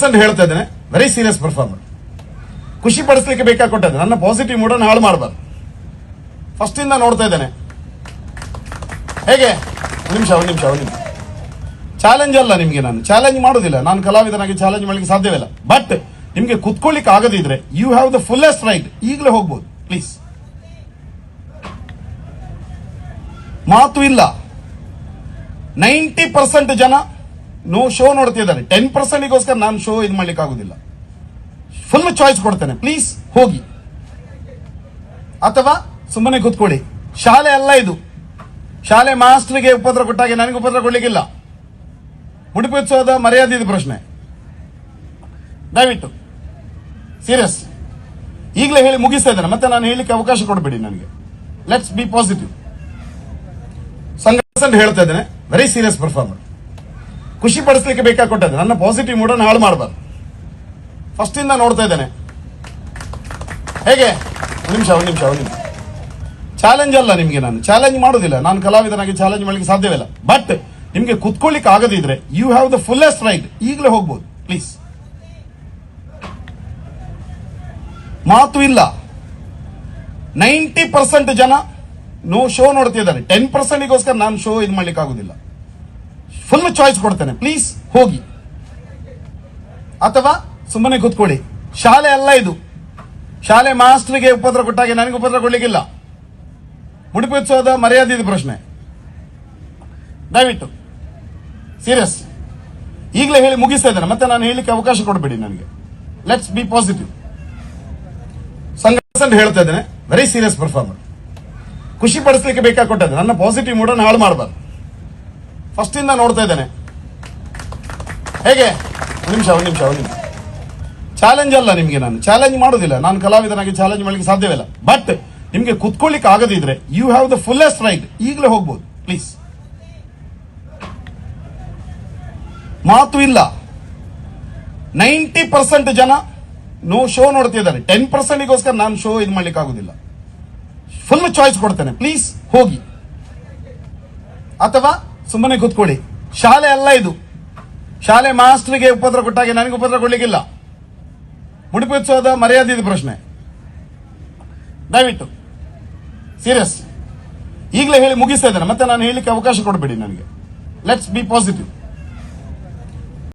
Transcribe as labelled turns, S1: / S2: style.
S1: 100% ಹೇಳ್ತಾ ಇದ್ದೇನೆ, very serious performer. ಖುಷಿ ಪಡಿಸ್ಲಿಕ್ಕೆ ಬೇಕಾಗಿ ಕೊಟ್ಟಿದ್ದೆ, ನನ್ನ ಪಾಸಿಟಿವ್ ಮೂಡನ್ನು ಹಾಳು ಮಾಡಬಾರ್ದು. ಫಸ್ಟ್ ಇಂದ ನೋಡ್ತಾ ಇದ್ದೇನೆ. ಹೇಗೆ ಒಂದು ನಿಮಿಷ ಚಾಲೆಂಜ್ ಅಲ್ಲ ನಿಮ್ಗೆ, ನಾನು ಚಾಲೆಂಜ್ ಮಾಡೋದಿಲ್ಲ, ನಾನು ಕಲಾವಿದನಾಗಿ ಚಾಲೆಂಜ್ ಮಾಡಲಿಕ್ಕೆ ಸಾಧ್ಯವಿಲ್ಲ. ಬಟ್ ನಿಮ್ಗೆ ಕುತ್ಕೊಳ್ಳಿಕ್ಕೆ ಆಗದಿದ್ರೆ you have the fullest right, ಈಗಲೇ ಹೋಗ್ಬೋದು ಪ್ಲೀಸ್. ಮಾತು ಇಲ್ಲ. 90% ಜನ ನೋ ಶೋ ನೋಡ್ತಿದ್ದಾರೆ, 10%ಗೋಸ್ಕರ ನಾನು ಶೋ ಇದು ಮಾಡ್ಲಿಕ್ಕೆ ಆಗುದಿಲ್ಲ. ಫುಲ್ ಚಾಯ್ಸ್ ಕೊಡ್ತೇನೆ, ಪ್ಲೀಸ್ ಹೋಗಿ, ಅಥವಾ ಸುಮ್ಮನೆ ಕೂತ್ಕೊಳ್ಳಿ. ಶಾಲೆ ಅಲ್ಲ ಇದು, ಶಾಲೆ ಮಾಸ್ಟರ್ಗೆ ಉಪದ್ರ ಕೊಟ್ಟಾಗೆ ನನಗೆ ಉಪದ್ರ ಕೊಡ್ಲಿಕ್ಕಿಲ್ಲ. ಉಡುಪಿ ಉತ್ಸವದ ಮರ್ಯಾದೆ ಇದು ಪ್ರಶ್ನೆ. ದಯವಿಟ್ಟು ಸೀರಿಯಸ್, ಈಗಲೇ ಹೇಳಿ ಮುಗಿಸ್ತಾ ಇದ್ದೇನೆ, ಮತ್ತೆ ನಾನು ಹೇಳಲಿಕ್ಕೆ ಅವಕಾಶ ಕೊಡಬೇಡಿ ನನಗೆ. Let's be positive. 100% ಹೇಳ್ತಾ ಇದ್ದೇನೆ, ವೆರಿ ಸೀರಿಯಸ್ ಪರ್ಫಾರ್ಮರ್. ಖುಷಿ ಪಡಿಸ್ಲಿಕ್ಕೆ ಬೇಕಾಗಿ ಕೊಟ್ಟಿದ್ದೆ, ನನ್ನ ಪಾಸಿಟಿವ್ ಮೂಡನ್ನು ಹಾಳು ಮಾಡಬಾರ್ದು. ಫಸ್ಟ್ ಇಂದ ನೋಡ್ತಾ ಇದ್ದೇನೆ. ಹೇಗೆ ಒಂದು ನಿಮಿಷ ಚಾಲೆಂಜ್ ಅಲ್ಲ ನಿಮ್ಗೆ, ನಾನು ಚಾಲೆಂಜ್ ಮಾಡೋದಿಲ್ಲ, ನಾನು ಕಲಾವಿದನಾಗಿ ಚಾಲೆಂಜ್ ಮಾಡಲಿಕ್ಕೆ ಸಾಧ್ಯವಿಲ್ಲ. ಬಟ್ ನಿಮ್ಗೆ ಕುತ್ಕೊಳ್ಳಿಕ್ಕೆ ಆಗದಿದ್ರೆ you have the fullest right, ಈಗಲೇ ಹೋಗ್ಬೋದು ಪ್ಲೀಸ್. ಮಾತು ಇಲ್ಲ. 90% ಜನ ನೋ ಶೋ ನೋಡ್ತಿದ್ದಾರೆ, 10%ಗೋಸ್ಕರ ನಾನು ಶೋ ಇದು ಮಾಡ್ಲಿಕ್ಕೆ ಆಗುದಿಲ್ಲ. ಫುಲ್ ಚಾಯ್ಸ್ ಕೊಡ್ತೇನೆ, ಪ್ಲೀಸ್ ಹೋಗಿ, ಅಥವಾ ಸುಮ್ಮನೆ ಕೂತ್ಕೊಳ್ಳಿ. ಶಾಲೆ ಅಲ್ಲ ಇದು, ಶಾಲೆ ಮಾಸ್ಟರ್ಗೆ ಉಪದ್ರ ಕೊಟ್ಟಾಗೆ ನನಗೆ ಉಪದ್ರ ಕೊಡ್ಲಿಕ್ಕಿಲ್ಲ. ಉಡುಪಿ ಉತ್ಸವದ ಮರ್ಯಾದೆ ಇದು ಪ್ರಶ್ನೆ. ದಯವಿಟ್ಟು ಸೀರಿಯಸ್, ಈಗಲೇ ಹೇಳಿ ಮುಗಿಸ್ತಾ ಇದ್ದೇನೆ, ಮತ್ತೆ ನಾನು ಹೇಳಲಿಕ್ಕೆ ಅವಕಾಶ ಕೊಡಬೇಡಿ ನನಗೆ. Let's be positive. 100% ಹೇಳ್ತಾ ಇದ್ದೇನೆ, ವೆರಿ ಸೀರಿಯಸ್ ಪರ್ಫಾರ್ಮರ್. ಖುಷಿ ಪಡಿಸ್ಲಿಕ್ಕೆ ಬೇಕಾಗಿ ಕೊಟ್ಟಿದ್ದೆ, ನನ್ನ ಪಾಸಿಟಿವ್ ಮೂಡನ್ನು ಹಾಳು ಮಾಡಬಾರ್ದು. ಫಸ್ಟ್ ಇಂದ ನೋಡ್ತಾ ಇದ್ದೇನೆ. ಹೇಗೆ ಒಂದು ನಿಮಿಷ ಚಾಲೆಂಜ್ ಅಲ್ಲ ನಿಮ್ಗೆ, ನಾನು ಚಾಲೆಂಜ್ ಮಾಡೋದಿಲ್ಲ, ನಾನು ಕಲಾವಿದನಾಗಿ ಚಾಲೆಂಜ್ ಮಾಡಲಿಕ್ಕೆ ಸಾಧ್ಯವಿಲ್ಲ. ಬಟ್ ನಿಮ್ಗೆ ಕುತ್ಕೊಳ್ಳಿಕ್ಕೆ ಆಗದಿದ್ರೆ you have the fullest right, ಈಗಲೇ ಹೋಗ್ಬೋದು ಪ್ಲೀಸ್. ಮಾತು ಇಲ್ಲ. 90% ಜನ ನೋ ಶೋ ನೋಡ್ತಿದ್ದಾರೆ, 10%ಗೋಸ್ಕರ ನಾನು ಶೋ ಇದು ಮಾಡ್ಲಿಕ್ಕೆ ಆಗುದಿಲ್ಲ. ಫುಲ್ ಚಾಯ್ಸ್ ಕೊಡ್ತೇನೆ, ಪ್ಲೀಸ್ ಹೋಗಿ, ಅಥವಾ ಸುಮ್ಮನೆ ಕೂತ್ಕೊಳ್ಳಿ. ಶಾಲೆ ಅಲ್ಲ ಇದು, ಶಾಲೆ ಮಾಸ್ಟರ್ಗೆ ಉಪದ್ರ ಕೊಟ್ಟಾಗೆ ನನಗೆ ಉಪದ್ರ ಕೊಡ್ಲಿಕ್ಕಿಲ್ಲ. ಉಡುಪಿ ಉತ್ಸವದ ಮರ್ಯಾದೆ ಇದು ಪ್ರಶ್ನೆ. ದಯವಿಟ್ಟು ಸೀರಿಯಸ್, ಈಗಲೇ ಹೇಳಿ ಮುಗಿಸ್ತಾ ಇದ್ದೇನೆ, ಮತ್ತೆ ನಾನು ಹೇಳಲಿಕ್ಕೆ ಅವಕಾಶ ಕೊಡಬೇಡಿ ನನಗೆ. Let's be positive.